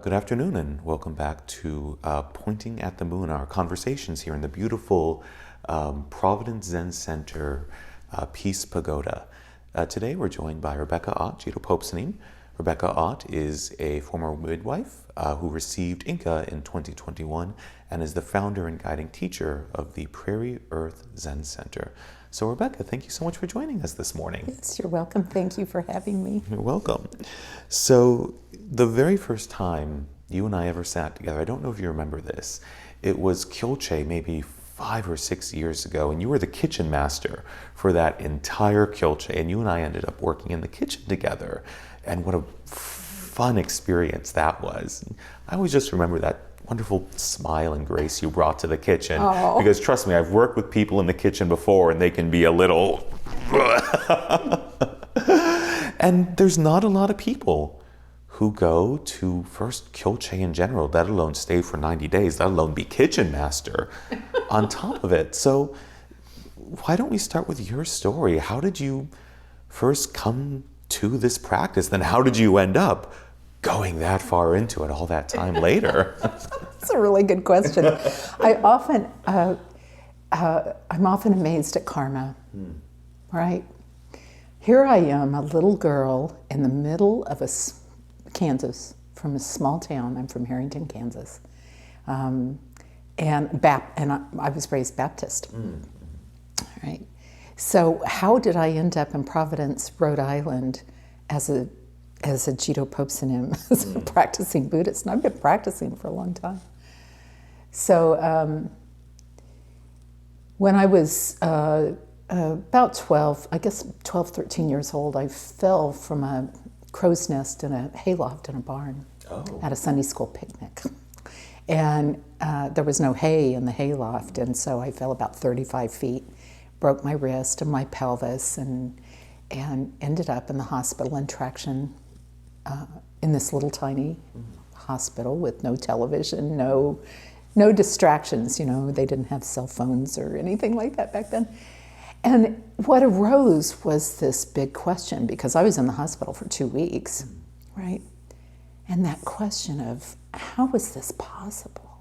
Good afternoon and welcome back to Pointing at the Moon, our conversations here in the beautiful Providence Zen Center Peace Pagoda. Today we're joined by Otte JDPSN. Rebecca Otte is a former midwife who received Inka in 2021 and is the founder and guiding teacher of the Prairyerth Zen Center. So Rebecca, thank you so much for joining us this morning. Yes, you're welcome. Thank you for having me. You're welcome. So the very first time you and I ever sat together, I don't know if you remember this, it was Kyoche maybe 5 or 6 years ago, and you were the kitchen master for that entire Kyoche, and you and I ended up working in the kitchen together, and what a fun experience that was. I always just remember that wonderful smile and grace you brought to the kitchen, because trust me, I've worked with people in the kitchen before, and they can be a little... And there's not a lot of people who go to first Kyoche in general, let alone stay for 90 days, let alone be kitchen master on top of it. So why don't we start with your story? How did you first come to this practice? Then how did you end up going that far into it all that time later? That's a really good question. I'm often amazed at karma, right? Here I am, a little girl in the middle of Kansas, from a small town. I'm from Harrington, Kansas. And I was raised Baptist. Right? So how did I end up in Providence, Rhode Island as a JDPSN, as a practicing Buddhist? And I've been practicing for a long time. So when I was about 12, 13 years old, I fell from a crow's nest in a hayloft in a barn at a Sunday school picnic. And there was no hay in the hayloft, and so I fell about 35 feet, broke my wrist and my pelvis, and ended up in the hospital in traction in this little tiny hospital with no television, no distractions. You know, they didn't have cell phones or anything like that back then. And what arose was this big question, because I was in the hospital for 2 weeks, right? And that question of, how is this possible?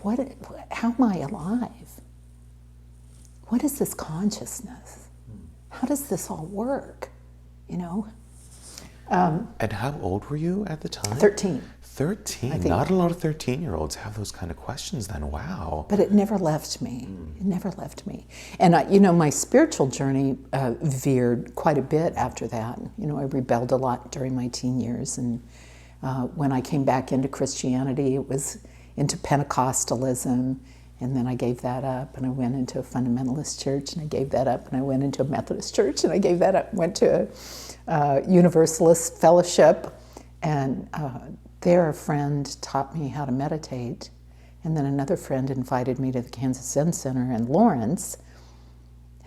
How am I alive? What is this consciousness? How does this all work, you know? And how old were you at the time? 13. 13? Not a lot of 13-year-olds have those kind of questions then, wow. But it never left me. It never left me. And my spiritual journey veered quite a bit after that. You know, I rebelled a lot during my teen years, and when I came back into Christianity, it was into Pentecostalism, and then I gave that up, and I went into a fundamentalist church, and I gave that up, and I went into a Methodist church, and I gave that up, went to a Universalist fellowship, and there a friend taught me how to meditate, and then another friend invited me to the Kansas Zen Center in Lawrence,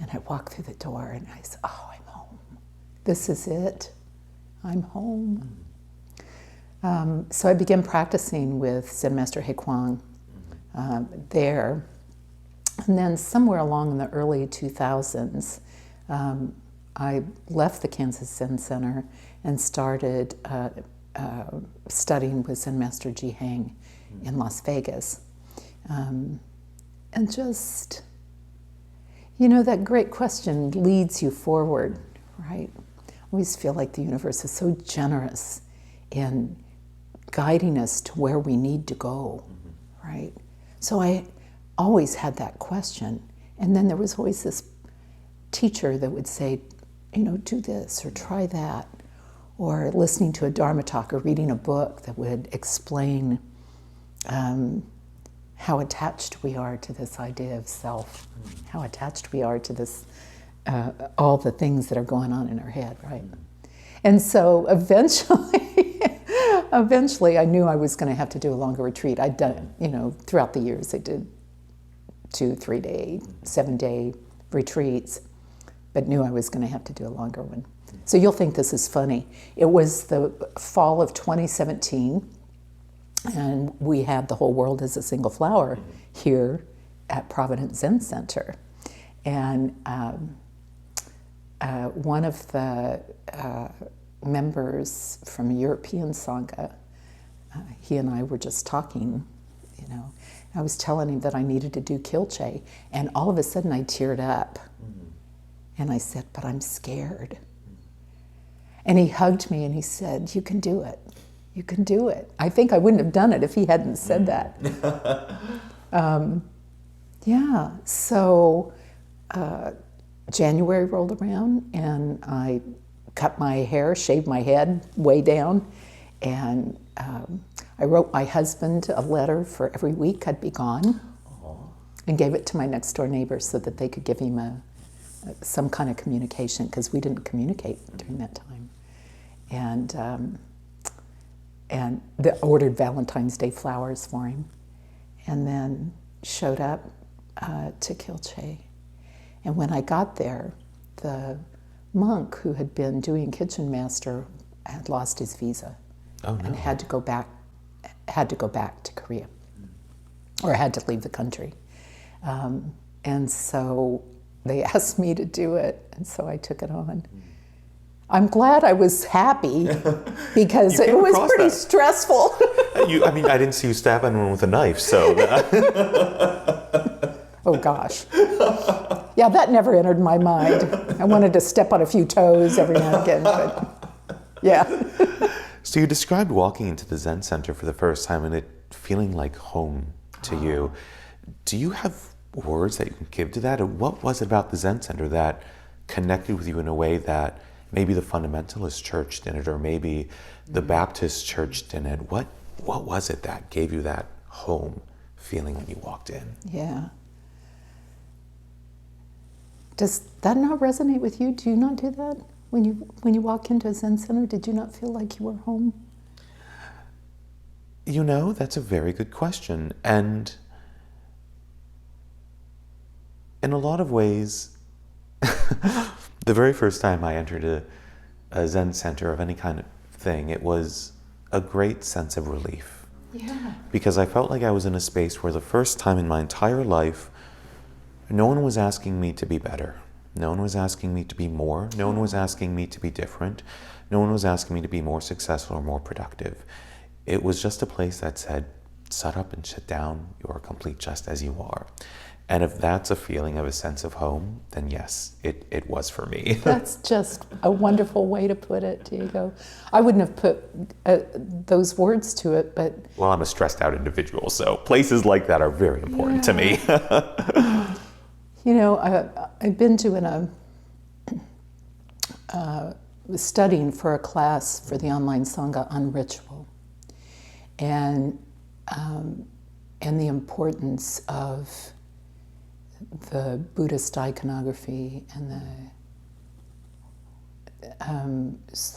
and I walked through the door and I said, oh, I'm home. This is it. I'm home. So I began practicing with Zen Master Ji Haeng there, and then somewhere along in the early 2000s, I left the Kansas Zen Center and started studying with Zen Master Ji Haeng in Las Vegas. And just, you know, that great question leads you forward, right? I always feel like the universe is so generous in guiding us to where we need to go, right? So I always had that question. And then there was always this teacher that would say, you know, do this or try that. Or listening to a Dharma talk or reading a book that would explain how attached we are to this idea of self, how attached we are to this, all the things that are going on in our head, right? And so eventually I knew I was going to have to do a longer retreat. I'd done, you know, throughout the years I did 2, 3 day, 7-day retreats, but knew I was going to have to do a longer one. So you'll think this is funny. It was the fall of 2017, and we had the whole world as a single flower here at Providence Zen Center. And one of the members from a European Sangha he and I were just talking, you know. I was telling him that I needed to do Kilche, and all of a sudden I teared up. And I said, but I'm scared. And he hugged me and he said, you can do it. You can do it. I think I wouldn't have done it if he hadn't said that. Yeah, so January rolled around and I cut my hair, shaved my head way down, and I wrote my husband a letter for every week I'd be gone. Aww. And gave it to my next door neighbors so that they could give him some kind of communication, because we didn't communicate during that time. And they ordered Valentine's Day flowers for him, and then showed up to Kilche. And when I got there, the monk who had been doing kitchen master had lost his visa. Oh, no. And had to go back to Korea, or had to leave the country. And so they asked me to do it, and so I took it on. I'm glad I was happy, because it was pretty stressful. I didn't see you stab anyone with a knife, so. Oh gosh. Yeah, that never entered my mind. I wanted to step on a few toes every now and again, but yeah. So you described walking into the Zen Center for the first time and it feeling like home to you. Do you have words that you can give to that? Or what was it about the Zen Center that connected with you in a way that maybe the fundamentalist church didn't, or maybe the Baptist church didn't? What was it that gave you that home feeling when you walked in? Yeah. Does that not resonate with you? Do you not do that? When you walk into a Zen Center, did you not feel like you were home? You know, that's a very good question. And in a lot of ways, the very first time I entered a Zen Center of any kind of thing, it was a great sense of relief. Yeah. Because I felt like I was in a space where the first time in my entire life, no one was asking me to be better. No one was asking me to be more. No one was asking me to be different. No one was asking me to be more successful or more productive. It was just a place that said, shut up and sit down. You are complete just as you are. And if that's a feeling of a sense of home, then yes, it was for me. That's just a wonderful way to put it, Diego. I wouldn't have put those words to it, but... Well, I'm a stressed out individual, so places like that are very important to me. You know, I've been doing studying for a class for the online Sangha on ritual, and the importance of the Buddhist iconography and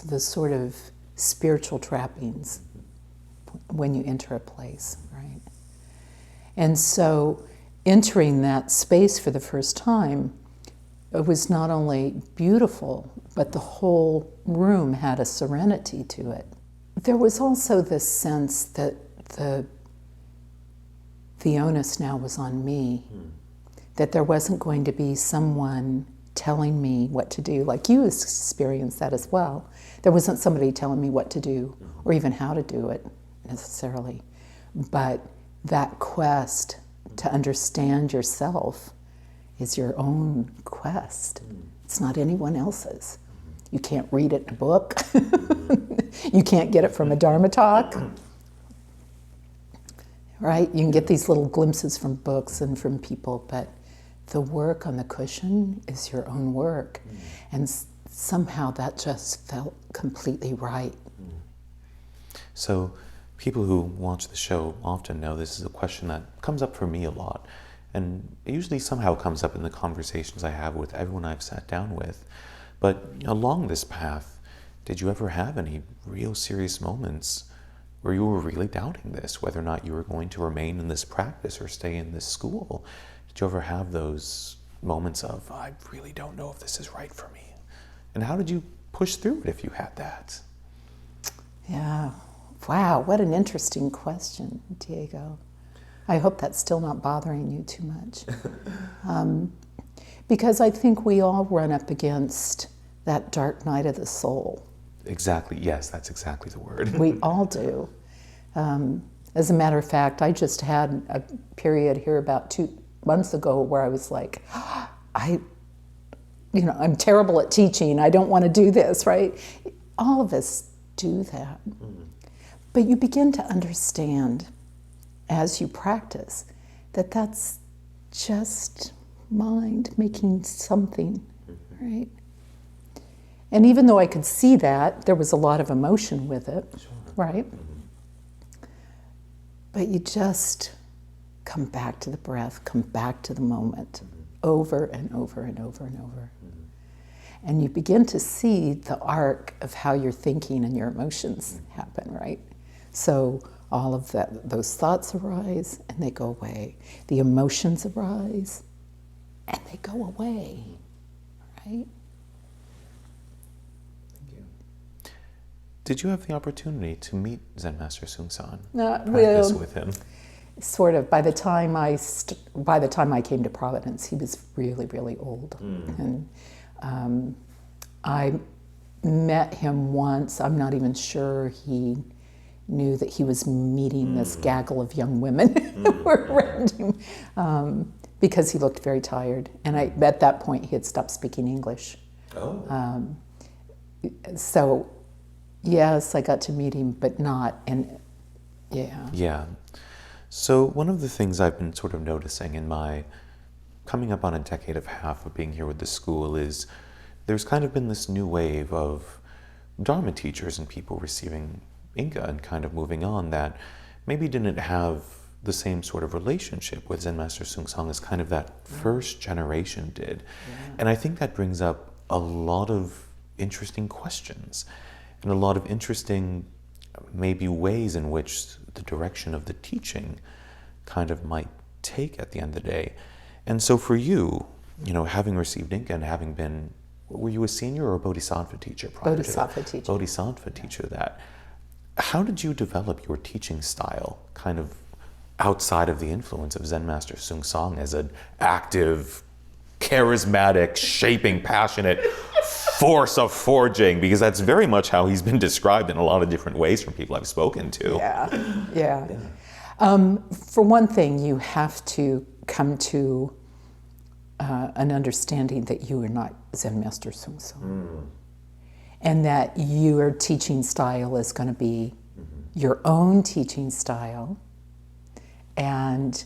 the sort of spiritual trappings when you enter a place, right? And so entering that space for the first time, it was not only beautiful, but the whole room had a serenity to it. There was also this sense that the onus now was on me, that there wasn't going to be someone telling me what to do, like you experienced that as well. There wasn't somebody telling me what to do, or even how to do it, necessarily. But that quest to understand yourself is your own quest. It's not anyone else's. You can't read it in a book. You can't get it from a Dharma talk. Right? You can get these little glimpses from books and from people, but the work on the cushion is your own work. And somehow that just felt completely right. So people who watch the show often know this is a question that comes up for me a lot. And it usually somehow comes up in the conversations I have with everyone I've sat down with. But along this path, did you ever have any real serious moments where you were really doubting this, whether or not you were going to remain in this practice or stay in this school? Did you ever have those moments of, I really don't know if this is right for me? And how did you push through it if you had that? Yeah. Wow, what an interesting question, Diego. I hope that's still not bothering you too much. Because I think we all run up against that dark night of the soul. Exactly, yes, that's exactly the word. We all do. As a matter of fact, I just had a period here about 2 months ago where I was like, I'm terrible at teaching. I don't want to do this, right? All of us do that. But you begin to understand as you practice that that's just mind making something, right? And even though I could see that, there was a lot of emotion with it, right? But you just come back to the breath, come back to the moment, over and over and over and over. And you begin to see the arc of how your thinking and your emotions happen, right? So all of those thoughts arise and they go away. The emotions arise and they go away, right? Thank you. Did you have the opportunity to meet Zen Master Seung Sahn? Well, with him? Sort of. By the time I came to Providence, he was really, really old. And I met him once. I'm not even sure he knew that he was meeting this gaggle of young women who were around him, because he looked very tired. And at that point, he had stopped speaking English. So, yes, I got to meet him, but not. And yeah. Yeah. So one of the things I've been sort of noticing in my coming up on a decade and a half of being here with the school is there's kind of been this new wave of Dharma teachers and people receiving Inka and kind of moving on that maybe didn't have the same sort of relationship with Zen Master Seung Sahn as kind of that first generation did. And I think that brings up a lot of interesting questions and a lot of interesting maybe ways in which the direction of the teaching kind of might take at the end of the day. And so for you, having received Inka and having been, were you a senior or a Bodhisattva teacher prior Bodhisattva to teacher. Bodhisattva teacher, that. How did you develop your teaching style kind of outside of the influence of Zen Master Seung Sahn as an active, charismatic, shaping, passionate force of forging? Because that's very much how he's been described in a lot of different ways from people I've spoken to. Yeah. For one thing, you have to come to an understanding that you are not Zen Master Seung Sahn. And that your teaching style is going to be your own teaching style. And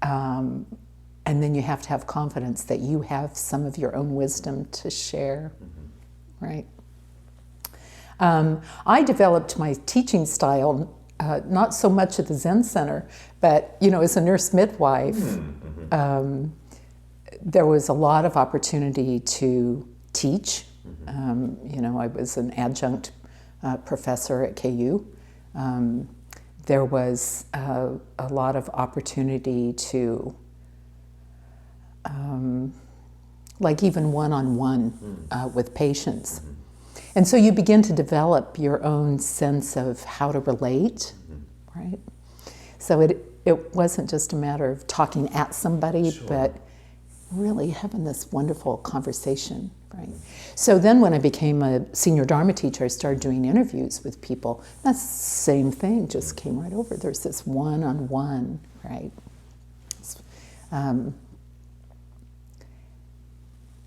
then you have to have confidence that you have some of your own wisdom to share, right? I developed my teaching style not so much at the Zen Center, but as a nurse-midwife, there was a lot of opportunity to teach. I was an adjunct professor at KU. There was a lot of opportunity to, like even one-on-one with patients. And so you begin to develop your own sense of how to relate, right? So it wasn't just a matter of talking at somebody, but really having this wonderful conversation, right? So then when I became a senior Dharma teacher, I started doing interviews with people. That's the same thing, just came right over. There's this one-on-one, right?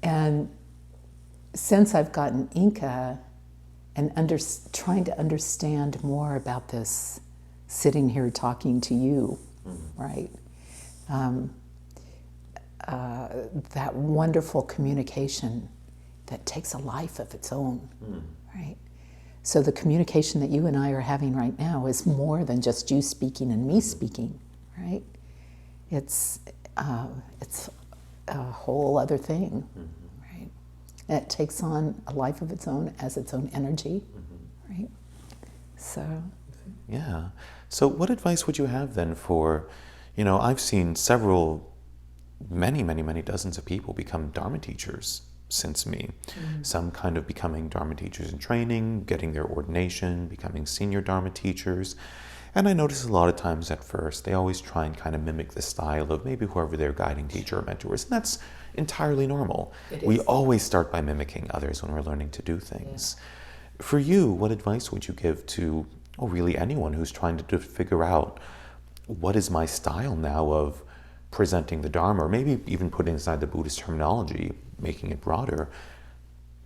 And since I've gotten Inka and trying to understand more about this, sitting here talking to you, right? That wonderful communication that takes a life of its own, right? So the communication that you and I are having right now is more than just you speaking and me speaking, right? It's a whole other thing, right? And it takes on a life of its own as its own energy, right? So. Yeah. So what advice would you have then for, I've seen many dozens of people become Dharma teachers since me. Some kind of becoming Dharma teachers in training, getting their ordination, becoming senior Dharma teachers. And I notice a lot of times at first, they always try and kind of mimic the style of maybe whoever their guiding teacher or mentor is. And that's entirely normal. We always start by mimicking others when we're learning to do things. For you, what advice would you give to well, really anyone who's trying to figure out what is my style now of presenting the Dharma, or maybe even putting aside the Buddhist terminology, making it broader.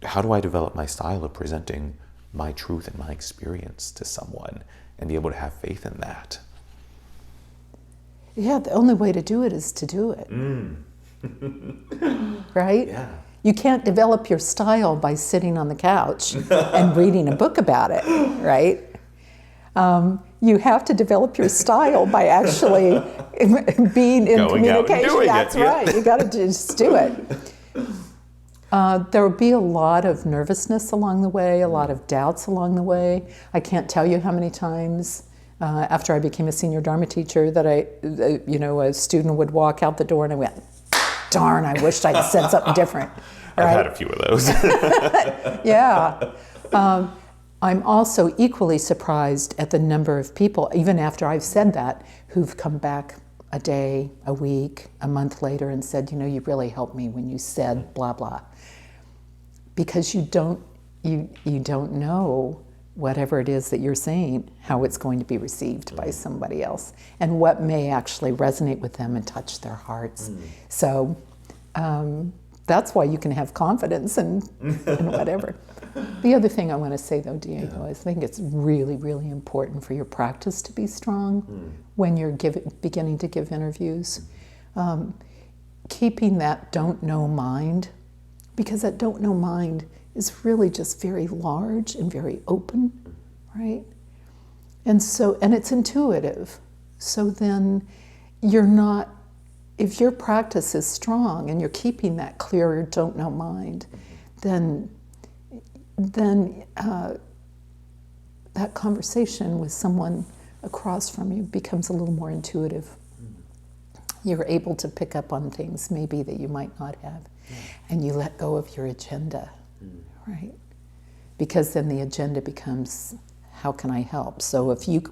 How do I develop my style of presenting my truth and my experience to someone and be able to have faith in that? Yeah, the only way to do it is to do it. Right? Yeah. You can't develop your style by sitting on the couch and reading a book about it, right? You have to develop your style by actually being in communication. That's right. You got to just do it. There will be a lot of nervousness along the way, a lot of doubts along the way. I can't tell you how many times after I became a senior Dharma teacher that a student would walk out the door and I went, darn, I wished I'd said something different. Right? I've had a few of those. Yeah. I'm also equally surprised at the number of people, even after I've said that, who've come back a day, a week, a month later and said, you really helped me when you said blah, blah. Because you don't know whatever it is that you're saying, how it's going to be received by somebody else, and what may actually resonate with them and touch their hearts. So that's why you can have confidence in whatever. The other thing I want to say, though, Diego, I think it's really, really important for your practice to be strong when you're beginning to give interviews. Keeping that don't know mind, because that don't know mind is really just very large and very open, right? And it's intuitive. So then you're not, if your practice is strong and you're keeping that clear don't know mind, then that conversation with someone across from you becomes a little more intuitive. You're able to pick up on things maybe that you might not have, and you let go of your agenda, right? Because then the agenda becomes, how can I help? So if you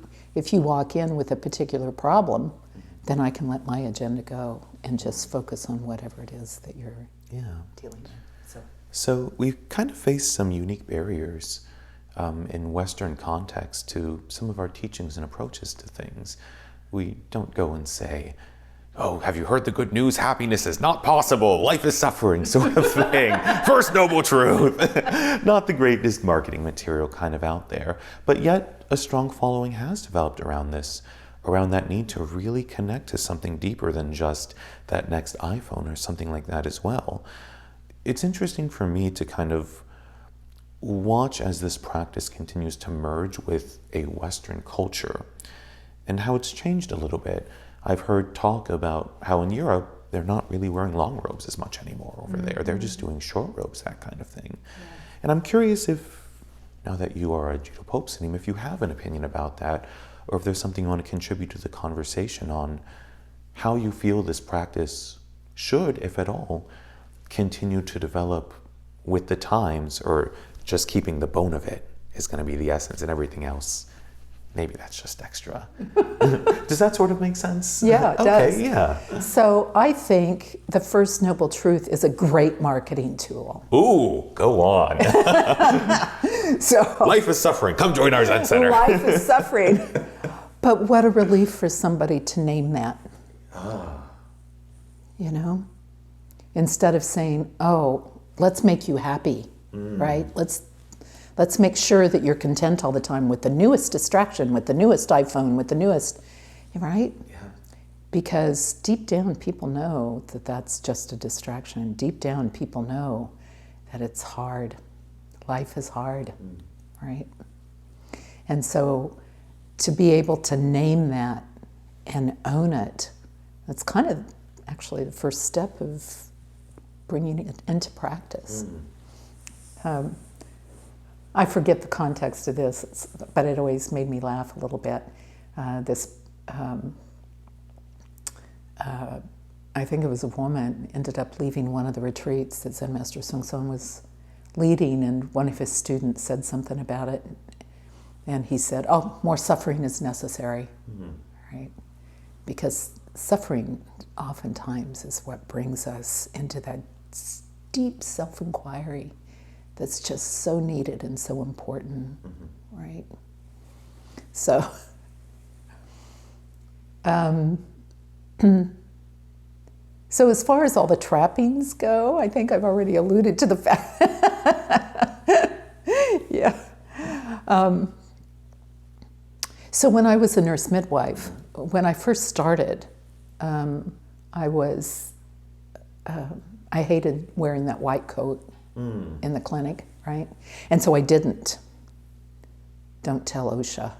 walk in with a particular problem, then I can let my agenda go and just focus on whatever it is that you're dealing with. So we've kind of faced some unique barriers in Western context to some of our teachings and approaches to things. We don't go and say, oh, have you heard the good news? Happiness is not possible. Life is suffering, sort of thing. First noble truth. Not the greatest marketing material kind of out there. But yet a strong following has developed around this, around that need to really connect to something deeper than just that next iPhone or something like that as well. It's interesting for me to kind of watch as this practice continues to merge with a Western culture and how it's changed a little bit. I've heard talk about how in Europe, they're not really wearing long robes as much anymore over there. They're just doing short robes, that kind of thing. Yeah. And I'm curious if, now that you are a Judo Pope Sanim, if you have an opinion about that, or if there's something you want to contribute to the conversation on how you feel this practice should, if at all, continue to develop with the times, or just keeping the bone of it is going to be the essence, and everything else, maybe that's just extra. Does that sort of make sense? Yeah, it does. Okay, yeah. So I think the First Noble Truth is a great marketing tool. Ooh, go on. So life is suffering. Come join our Zen Center. Life is suffering. But what a relief for somebody to name that. You know? Instead of saying, oh, let's make you happy, right? Let's make sure that you're content all the time with the newest distraction, with the newest iPhone, with the newest, right? Yeah. Because deep down, people know that that's just a distraction. Deep down, people know that it's hard. Life is hard, right? And so to be able to name that and own it, that's kind of actually the first step of bringing it into practice. I forget the context of this, but it always made me laugh a little bit. I think it was a woman, ended up leaving one of the retreats that Zen Master Songson was leading, and one of his students said something about it, and he said, oh, more suffering is necessary, right? Because suffering oftentimes is what brings us into that deep self-inquiry that's just so needed and so important, right? So, so as far as all the trappings go, I think I've already alluded to the fact. Yeah. So when I was a nurse midwife, when I first started, I hated wearing that white coat in the clinic, right? And so I didn't. Don't tell OSHA.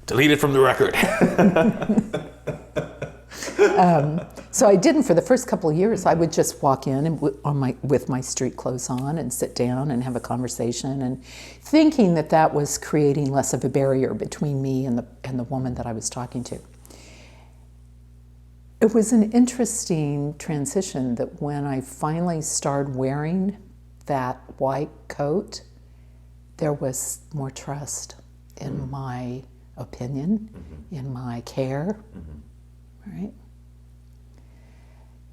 Delete it from the record. So I didn't for the first couple of years. I would just walk in and with my street clothes on and sit down and have a conversation, and thinking that that was creating less of a barrier between me and the woman that I was talking to. It was an interesting transition that when I finally started wearing that white coat, there was more trust in my opinion, in my care, right?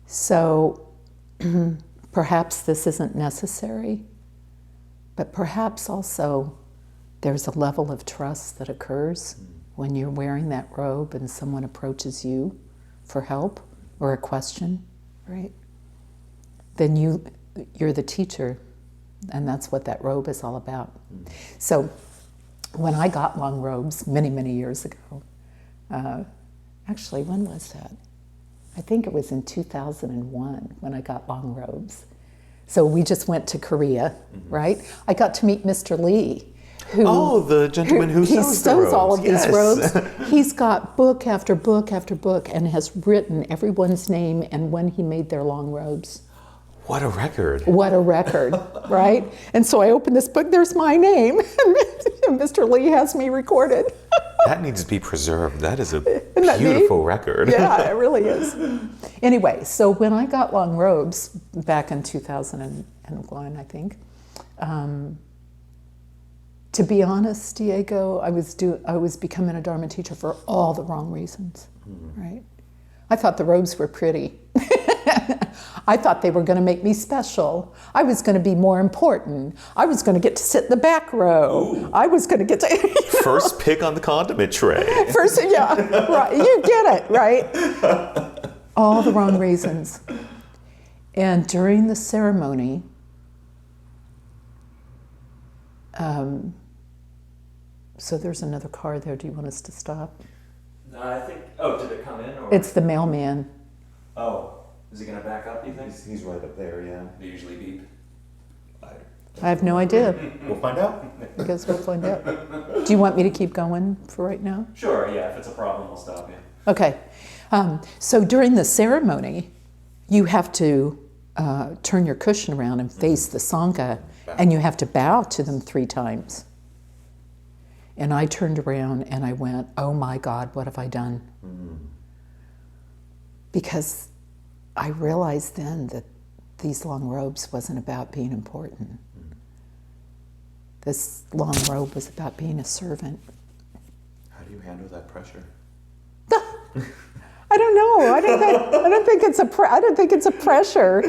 So perhaps this isn't necessary, but perhaps also there's a level of trust that occurs when you're wearing that robe and someone approaches you for help or a question, right? Then you're the teacher, and that's what that robe is all about. So when I got long robes many, many years ago, actually, when was that? I think it was in 2001 when I got long robes. So we just went to Korea, right? I got to meet Mr. Lee, the gentleman who sews the robes. All of Yes. these robes. He's got book after book after book and has written everyone's name and when he made their long robes. What a record. What a record, right? And so I opened this book, there's my name, and Mr. Lee has me recorded. That needs to be preserved. That is a beautiful record. Yeah, it really is. Anyway, so when I got long robes back in 2001, I think, to be honest, Diego, I was becoming a Dharma teacher for all the wrong reasons, right? I thought the robes were pretty. I thought they were going to make me special. I was going to be more important. I was going to get to sit in the back row. Ooh. I was going to get to... First pick on the condiment tray. First, yeah, right. You get it, right? All the wrong reasons. And during the ceremony, so there's another car there. Do you want us to stop? No, I think... Oh, did it come in? Or? It's the mailman. Oh. Is he going to back up, you think? He's right up there, yeah. They usually beep. I have no idea. We'll find out. I guess we'll find out. Do you want me to keep going for right now? Sure, yeah. If it's a problem, we'll stop you. Okay. So during the ceremony, you have to turn your cushion around and face the Sangha, and you have to bow to them 3 times. And I turned around and I went, oh my God, what have I done? Because I realized then that these long robes wasn't about being important. This long robe was about being a servant. How do you handle that pressure? I don't know. I don't think it's a pressure.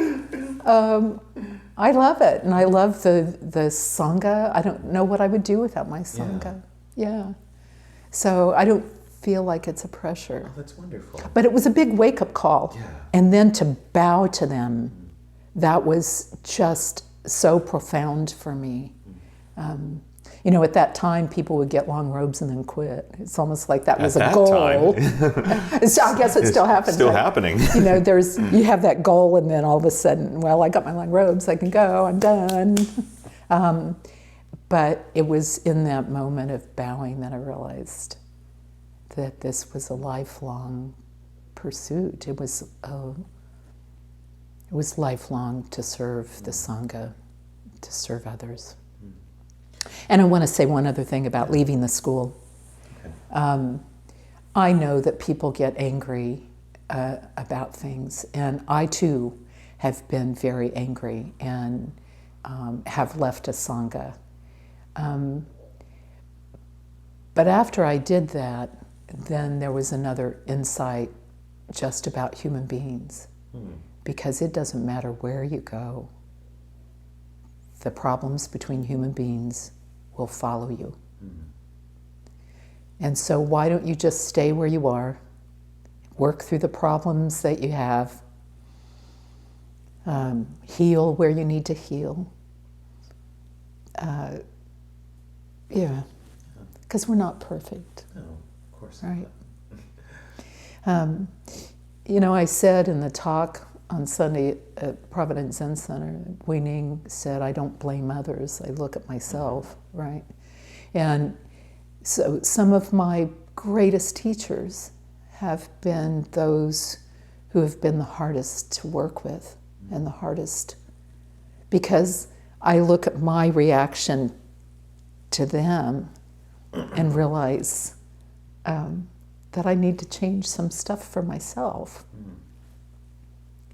I love it, and I love the Sangha. I don't know what I would do without my Sangha. Yeah. So I don't feel like it's a pressure. Oh, that's wonderful. But it was a big wake-up call. Yeah. And then to bow to them, that was just so profound for me. You know, at that time, people would get long robes and then quit. It's almost like that was a goal. So I guess it still happens. Still happening. You know, you have that goal, and then all of a sudden, well, I got my long robes, I can go, I'm done. But it was in that moment of bowing that I realized that this was a lifelong pursuit. It was lifelong to serve the Sangha, to serve others. And I want to say one other thing about leaving the school. Okay. I know that people get angry about things, and I too have been very angry and have left a Sangha. But after I did that, then there was another insight just about human beings. Because it doesn't matter where you go. The problems between human beings will follow you. And so why don't you just stay where you are, work through the problems that you have, heal where you need to heal. Yeah, because we're not perfect. No, of course not. Right. You know, I said in the talk on Sunday at Providence Zen Center, Wei Ning said, I don't blame others, I look at myself, right? And so some of my greatest teachers have been those who have been the hardest to work with and the hardest, because I look at my reaction to them and realize that I need to change some stuff for myself.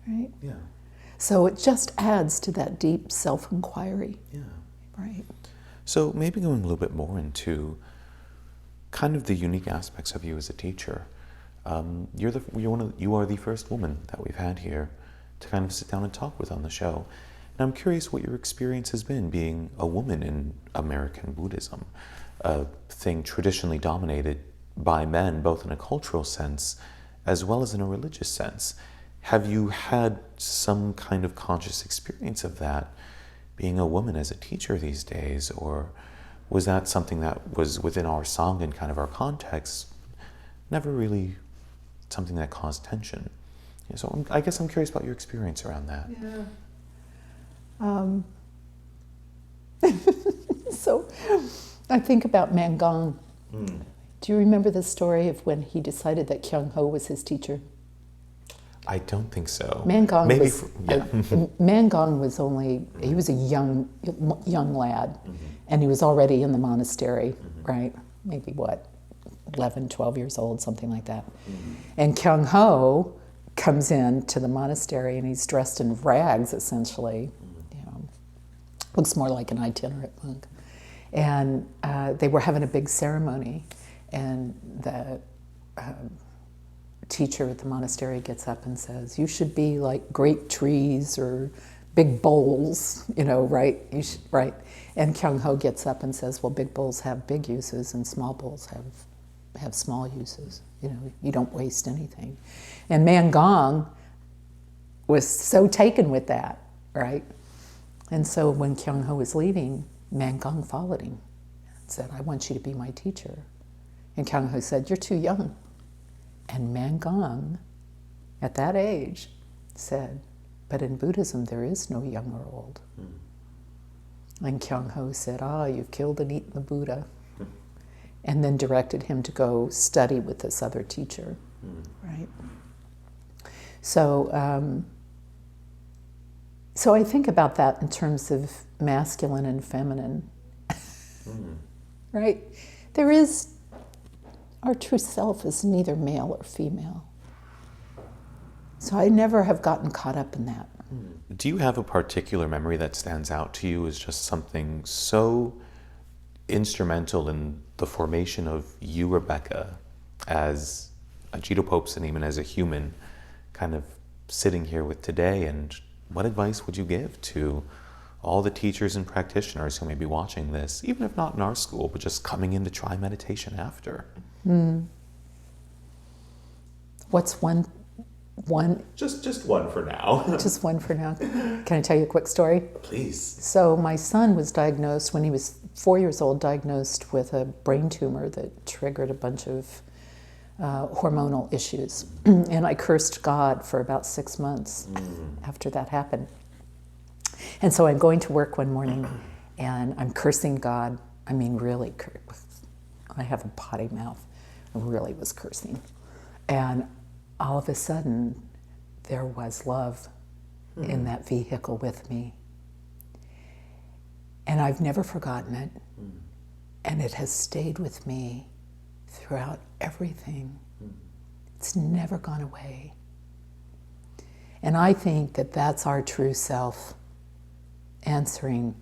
Right? Yeah. So it just adds to that deep self-inquiry. Yeah. Right. So maybe going a little bit more into kind of the unique aspects of you as a teacher. You are the first woman that we've had here to kind of sit down and talk with on the show. And I'm curious what your experience has been being a woman in American Buddhism, a thing traditionally dominated by men, both in a cultural sense as well as in a religious sense. Have you had some kind of conscious experience of that, being a woman as a teacher these days, or was that something that was within our song and kind of our context, never really something that caused tension? Yeah, so I guess I'm curious about your experience around that. Yeah. So I think about Mangang. Do you remember the story of when he decided that Kyung Ho was his teacher? I don't think so. Mangang Maybe was, yeah. Mangang was only, he was a young lad, and he was already in the monastery, right? Maybe what, 11, 12 years old, something like that. And Kyung Ho comes into the monastery and he's dressed in rags, essentially. You know, looks more like an itinerant monk. And they were having a big ceremony, and the teacher at the monastery gets up and says, you should be like great trees or big bowls, you know, right? Right. And Kyung Ho gets up and says, well, big bowls have big uses and small bowls have small uses. You know, you don't waste anything. And Mangang was so taken with that, right? And so when Kyung Ho was leaving, Mangang followed him and said, I want you to be my teacher. And Kyung Ho said, you're too young. And Mangang, at that age, said, but in Buddhism there is no young or old. And Kyung Ho said, you've killed and eaten the Buddha. And then directed him to go study with this other teacher, right? So, so I think about that in terms of masculine and feminine, right? There is, our true self is neither male or female. So I never have gotten caught up in that. Do you have a particular memory that stands out to you as just something so instrumental in the formation of you, Rebecca, as a JDPSN, even as a human, kind of sitting here with today? And what advice would you give to all the teachers and practitioners who may be watching this, even if not in our school, but just coming in to try meditation after? What's one? Just one for now. Just one for now. Can I tell you a quick story? Please. So my son was diagnosed, when he was 4 years old, diagnosed with a brain tumor that triggered a bunch of hormonal issues. And I cursed God for about 6 months after that happened. And so I'm going to work one morning and I'm cursing God. I mean, really, I have a potty mouth. I really was cursing. And all of a sudden, there was love in that vehicle with me. And I've never forgotten it. And it has stayed with me throughout everything. It's never gone away. And I think that that's our true self, answering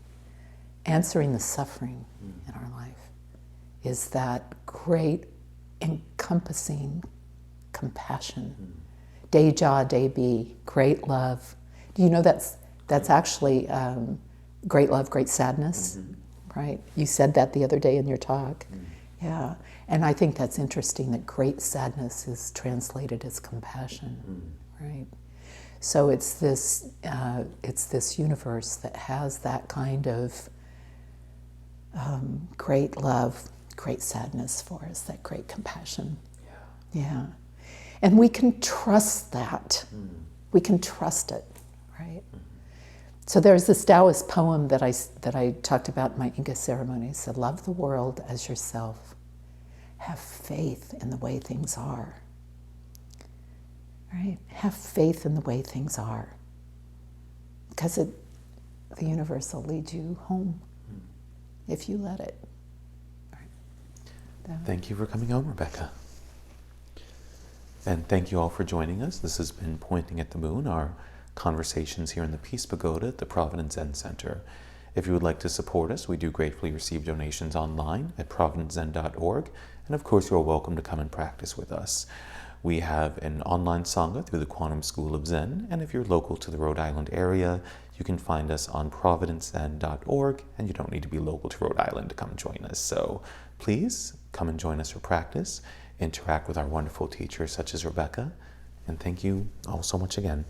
the suffering in our life, is that great encompassing compassion. Deja Debi, great love. Do you know that's actually great love, great sadness, right? You said that the other day in your talk. Yeah. And I think that's interesting that great sadness is translated as compassion, right? So it's this universe that has that kind of great love, great sadness for us, that great compassion. Yeah. And we can trust that. We can trust it, right? So there's this Taoist poem that I talked about in my Inka ceremony. It said, love the world as yourself. Have faith in the way things are. Right? Have faith in the way things are. Because the universe will lead you home if you let it. Right. Thank you for coming home, Rebecca. And thank you all for joining us. This has been Pointing at the Moon, our conversations here in the Peace Pagoda at the Providence Zen Center. If you would like to support us, we do gratefully receive donations online at providencezen.org. And of course, you're welcome to come and practice with us. We have an online Sangha through the Quantum School of Zen. And if you're local to the Rhode Island area, you can find us on providencezen.org. And you don't need to be local to Rhode Island to come join us. So please come and join us for practice. Interact with our wonderful teachers such as Rebecca. And thank you all so much again.